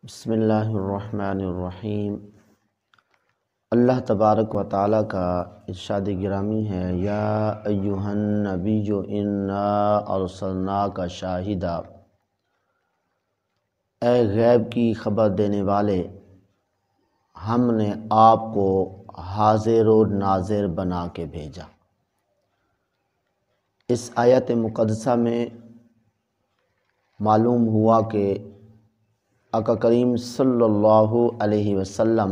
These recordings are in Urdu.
بسم اللہ الرحمن الرحیم۔ اللہ تبارک و تعالیٰ کا ارشاد گرامی ہے، یا ایہا النبی انا ارسلناک شاہدا، اے غیب کی خبر دینے والے، ہم نے آپ کو حاضر و ناظر بنا کے بھیجا۔ اس آیت مقدسہ میں معلوم ہوا کہ آقا کریم صلی اللہ علیہ وسلم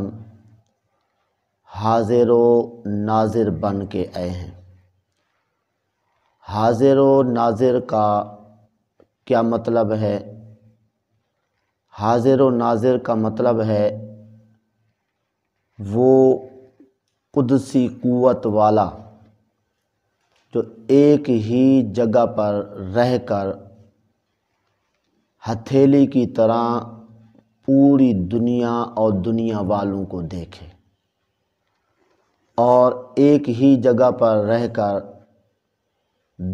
حاضر و ناظر بن کے آئے ہیں۔ حاضر و ناظر کا کیا مطلب ہے؟ حاضر و ناظر کا مطلب ہے وہ قدسی قوت والا جو ایک ہی جگہ پر رہ کر ہتھیلی کی طرح پوری دنیا اور دنیا والوں کو دیکھے، اور ایک ہی جگہ پر رہ کر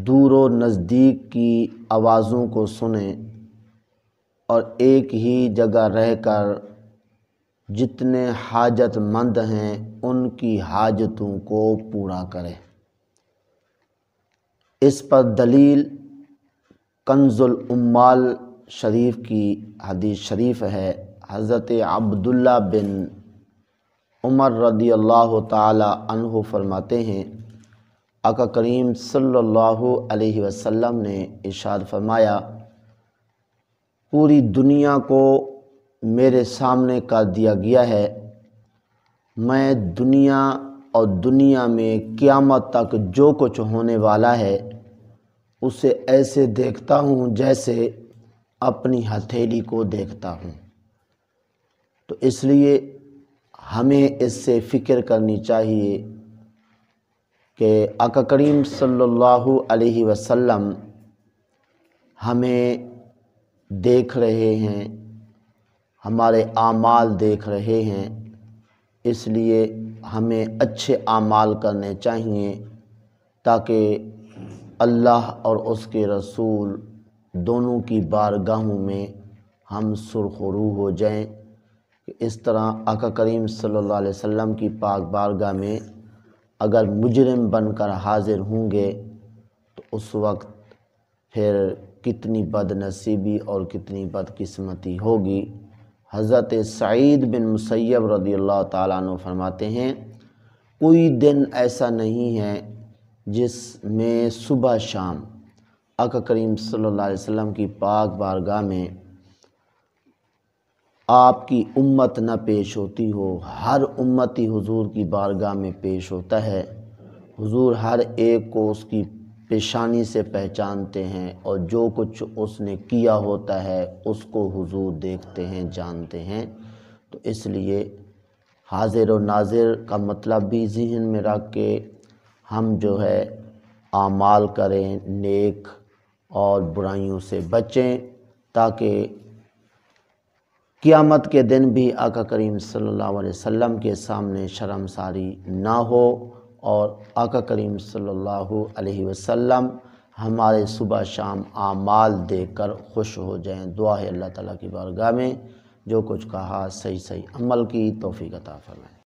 دور و نزدیک کی آوازوں کو سنے، اور ایک ہی جگہ رہ کر جتنے حاجت مند ہیں ان کی حاجتوں کو پورا کرے۔ اس پر دلیل کنز العمال شریف کی حدیث شریف ہے۔ حضرت عبداللہ بن عمر رضی اللہ تعالی عنہ فرماتے ہیں، آقا کریم صلی اللہ علیہ وسلم نے ارشاد فرمایا، پوری دنیا کو میرے سامنے کر دیا گیا ہے، میں دنیا اور دنیا میں قیامت تک جو کچھ ہونے والا ہے اسے ایسے دیکھتا ہوں جیسے اپنی ہتھیلی کو دیکھتا ہوں۔ تو اس لیے ہمیں اس سے فکر کرنی چاہیے کہ آقا کریم صلی اللہ علیہ وسلم ہمیں دیکھ رہے ہیں، ہمارے اعمال دیکھ رہے ہیں، اس لیے ہمیں اچھے اعمال کرنے چاہیے تاکہ اللہ اور اس کے رسول دونوں کی بارگاہوں میں ہم سرخرو ہو جائیں، کہ اس طرح آقا کریم صلی اللہ علیہ وسلم کی پاک بارگاہ میں اگر مجرم بن کر حاضر ہوں گے تو اس وقت پھر کتنی بد نصیبی اور کتنی بدقسمتی ہوگی۔ حضرت سعید بن مسیب رضی اللہ تعالیٰ عنہ فرماتے ہیں، کوئی دن ایسا نہیں ہے جس میں صبح شام آقا کریم صلی اللہ علیہ وسلم کی پاک بارگاہ میں آپ کی امت نہ پیش ہوتی ہو۔ ہر امتی حضور کی بارگاہ میں پیش ہوتا ہے، حضور ہر ایک کو اس کی پیشانی سے پہچانتے ہیں، اور جو کچھ اس نے کیا ہوتا ہے اس کو حضور دیکھتے ہیں، جانتے ہیں۔ تو اس لیے حاضر و ناظر کا مطلب بھی ذہن میں رکھ کے ہم جو ہے اعمال کریں نیک اور برائیوں سے بچیں، تاکہ قیامت کے دن بھی آقا کریم صلی اللہ علیہ وسلم کے سامنے شرمساری نہ ہو، اور آقا کریم صلی اللہ علیہ وسلم ہمارے صبح شام اعمال دیکھ کر خوش ہو جائیں۔ دعا ہے اللہ تعالیٰ کی بارگاہ میں جو کچھ کہا صحیح عمل کی توفیق عطا فرمائے۔